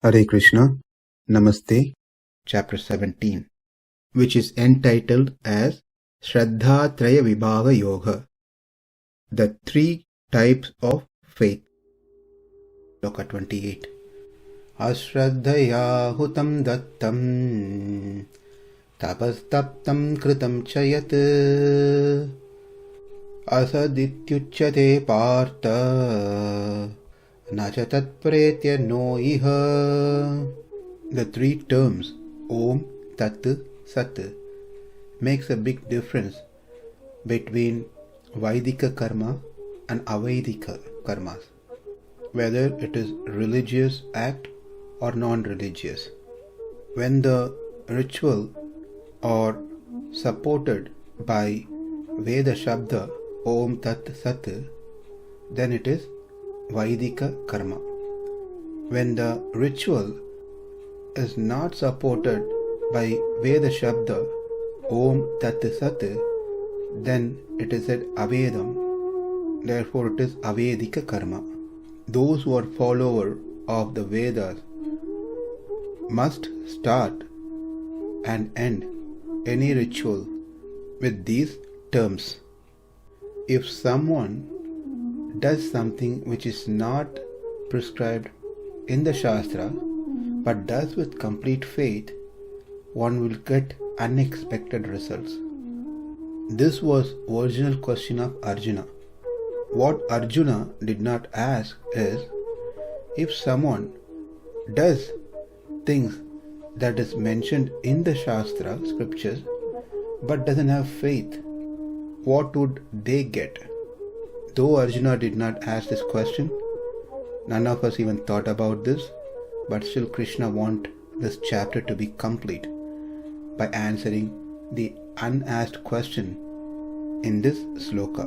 Hare Krishna, Namaste, Chapter 17, which is entitled as Aśraddhayā Vibhāga Yoga, the three types of faith. Sloka 28. Aśraddhayā hutaṁ dattaṁ, tapas taptaṁ kṛtaṁ ca yat, asad ucyate pārtha, na ca tat pretya no iha. The three terms Om, Tat, Sat makes a big difference between Vaidika karma and Avaidika karmas, whether it is religious act or non-religious. When the ritual are supported by Veda Shabda Om Tat Sat, then it is Vaidika karma. When the ritual is not supported by Veda Shabda Om Tat Sat, then it is said Avedam. Therefore it is Avedika karma. Those who are follower of the Vedas must start and end any ritual with these terms. If someone does something which is not prescribed in the Shastra but does with complete faith, one will get unexpected results. This was original question of Arjuna. What Arjuna did not ask is, if someone does things that is mentioned in the Shastra scriptures but doesn't have faith, what would they get? Though Arjuna did not ask this question, none of us even thought about this, but still Krishna wants this chapter to be complete by answering the unasked question in this sloka.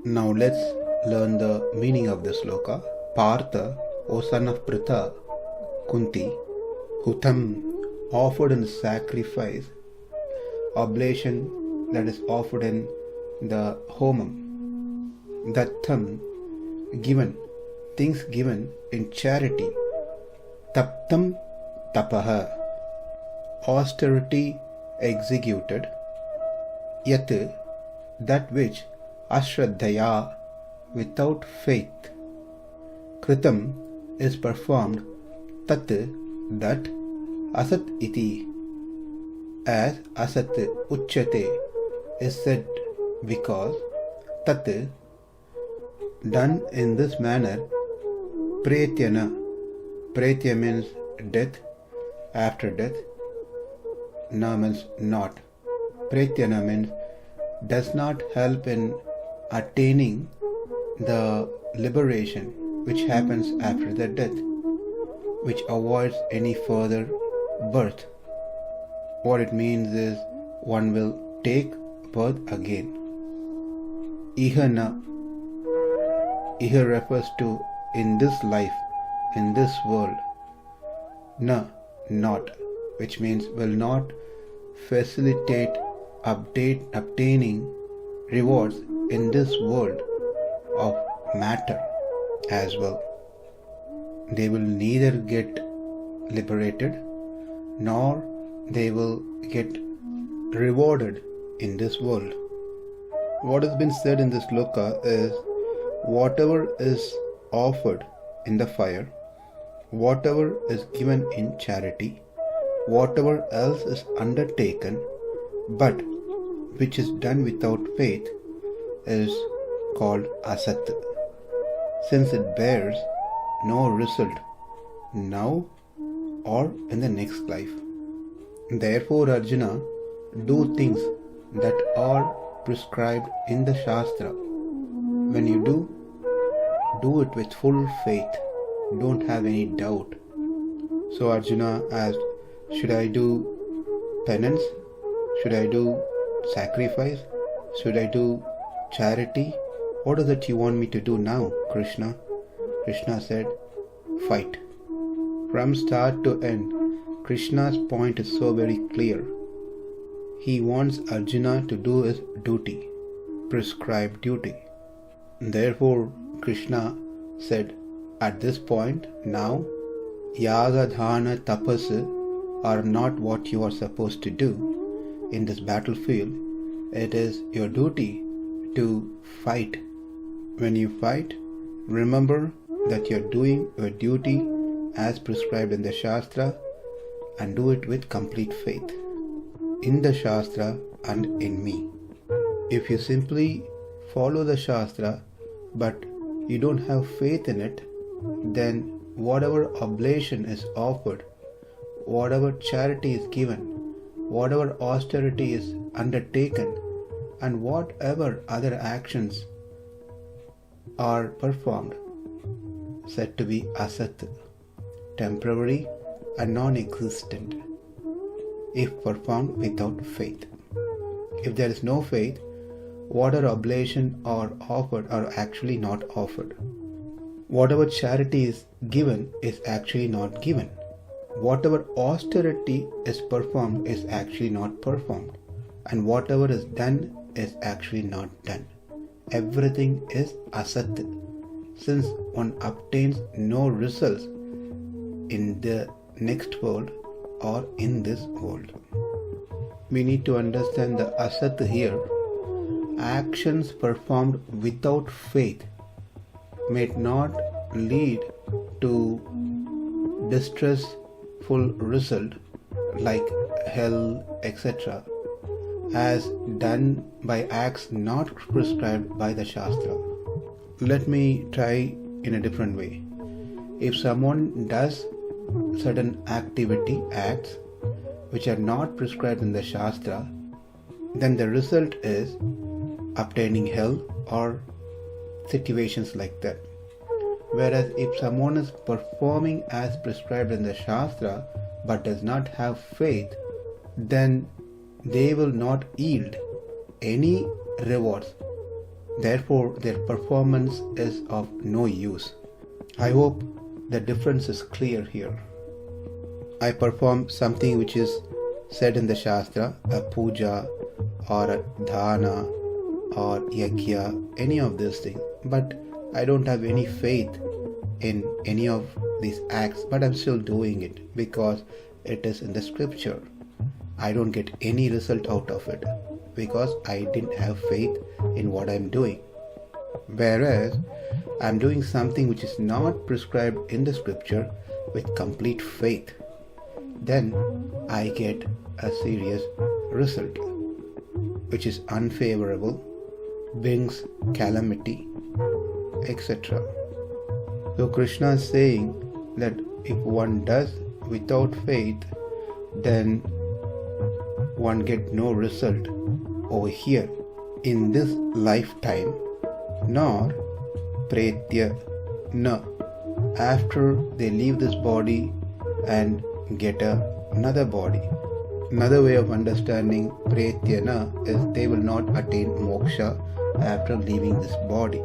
Now let's learn the meaning of the sloka. Pārtha, O son of Pṛthā, Kunti, hutaṁ, offered in sacrifice, oblation that is offered in the homam, dattaṁ, given, things given in charity, taptaṁ, tapaha, austerity executed, yat, that which, aśraddhayā, without faith, kṛtaṁ, is performed, tat, that, asat iti, as asat ucyate is said because tat, done in this manner, pretya, pretya means death, after death, na means not. Pretya means does not help in attaining the liberation which happens after the death, which avoids any further birth. What it means is one will take birth again. Iha na, iha refers to in this life, in this world. Na, not, which means will not facilitate obtaining rewards in this world of matter as well. They will neither get liberated nor they will get rewarded in this world. What has been said in this sloka is, whatever is offered in the fire, whatever is given in charity, whatever else is undertaken, but which is done without faith, is called asat, since it bears no result now or in the next life. Therefore, Arjuna, do things that are prescribed in the Shastra. When you do it with full faith. Don't have any doubt. So Arjuna asked, should I do penance? Should I do sacrifice? Should I do charity? What is it you want me to do now, Krishna? Krishna said, fight. From start to end, Krishna's point is so very clear. He wants Arjuna to do his duty, prescribed duty. Therefore, Krishna said, at this point, now Yaga, dhana, tapas are not what you are supposed to do in this battlefield. It is your duty to fight. When you fight, remember that you are doing your duty as prescribed in the Shastra, and do it with complete faith in the Shastra and in me. If you simply follow the Shastra but you don't have faith in it, then whatever oblation is offered, whatever charity is given, whatever austerity is undertaken, and whatever other actions are performed, said to be asat, temporary and non-existent, if performed without faith. If there is no faith, whatever oblation are offered are actually not offered. Whatever charity is given is actually not given. Whatever austerity is performed is actually not performed. And whatever is done is actually not done. Everything is asat, since one obtains no results in the next world or in this world. We need to understand the asat here. Actions performed without faith may not lead to distressful result like hell, etc., as done by acts not prescribed by the Shastra. Let me try in a different way. If someone does certain acts which are not prescribed in the Shastra, then the result is obtaining hell or situations like that. Whereas if someone is performing as prescribed in the Shastra but does not have faith, then they will not yield any rewards. Therefore, their performance is of no use. I hope the difference is clear here. I perform something which is said in the Shastra, a puja or a dhana or yajna, any of these things, but I don't have any faith in any of these acts, but I'm still doing it because it is in the scripture. I don't get any result out of it because I didn't have faith in what I'm doing. Whereas I'm doing something which is not prescribed in the scripture with complete faith, then I get a serious result which is unfavorable, brings calamity, etc. So Krishna is saying that if one does without faith, then one get no result over here in this lifetime, nor pretya, no, after they leave this body and get another body. Another way of understanding pretya is they will not attain moksha after leaving this body.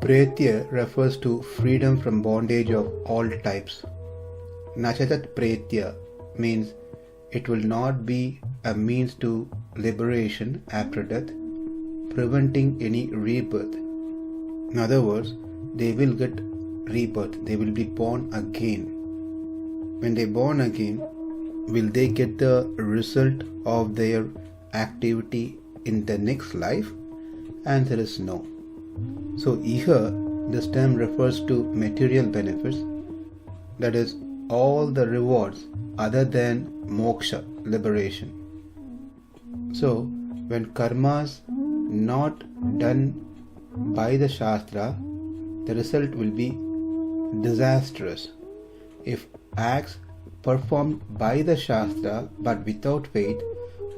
Pretya refers to freedom from bondage of all types. Nachatat pretya means it will not be a means to liberation after death, preventing any rebirth. In other words, they will get rebirth, they will be born again. When they born again, will they get the result of their activity in the next life? Answer is no. So here, this term refers to material benefits, that is, all the rewards other than moksha, liberation. So, when karmas not done by the Shastra, the result will be disastrous. If acts performed by the Shastra but without faith,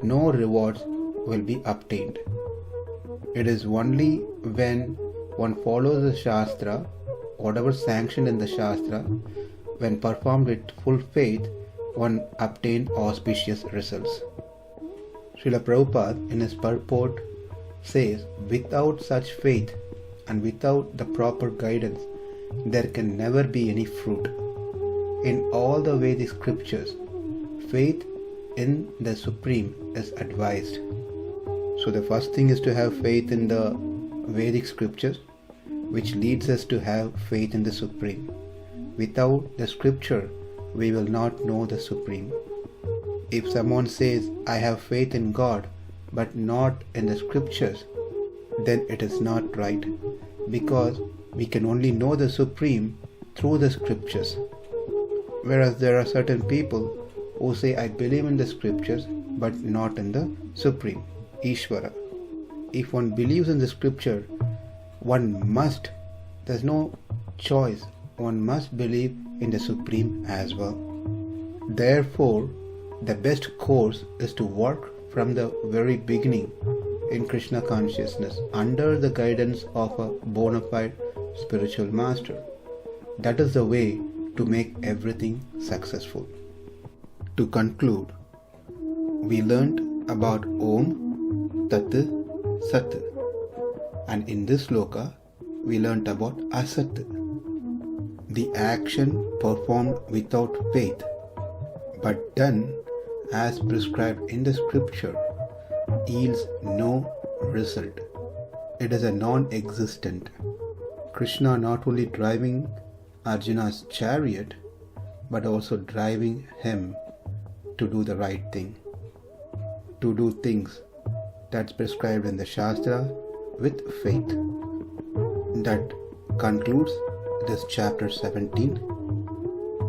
no rewards will be obtained. It is only when one follows the Shastra, whatever sanctioned in the Shastra, when performed with full faith, one obtains auspicious results. Srila Prabhupada in his purport says, without such faith and without the proper guidance, there can never be any fruit. In all the Vedic scriptures, faith in the Supreme is advised. So the first thing is to have faith in the Vedic scriptures, which leads us to have faith in the Supreme. without the scripture, we will not know the Supreme. If someone says, I have faith in God, but not in the scriptures, then it is not right, because we can only know the Supreme through the scriptures. Whereas there are certain people who say, I believe in the scriptures, but not in the Supreme, Ishvara. If one believes in the scripture, there's no choice, one must believe in the Supreme as well. Therefore, the best course is to work from the very beginning in Krishna consciousness under the guidance of a bona fide spiritual master. That is the way to make everything successful. To conclude, we learnt about Om, Tat, Sat, and in this sloka we learnt about asat. The action performed without faith, but done as prescribed in the scripture, yields no result. It is a non-existent. Krishna not only driving Arjuna's chariot, but also driving him to do the right thing, to do things that's prescribed in the Shastra with faith. That concludes this chapter 17.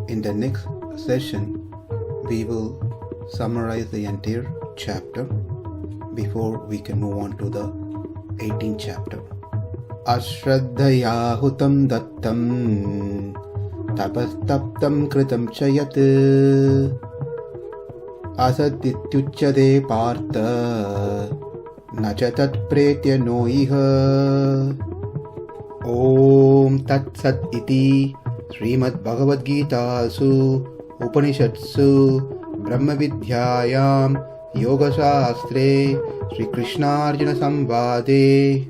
In the next session, we will summarize the entire chapter before we can move on to the 18th chapter. Aśraddhayā hutaṁ dattaṁ tapas taptaṁ kṛtaṁ ca yat asad ucyate pārtha na ca tat pretya no iha. Om tat sat iti Srimad Bhagavad Gītāsu Upanishadsu Brahma Vidyāyām Yoga Shastre Shri Krishna Arjuna Samvade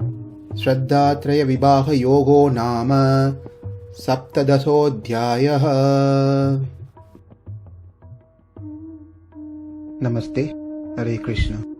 Shraddhatraya Vibhaga Yogo Nama Saptadasodhyayah. Namaste. Hare Krishna.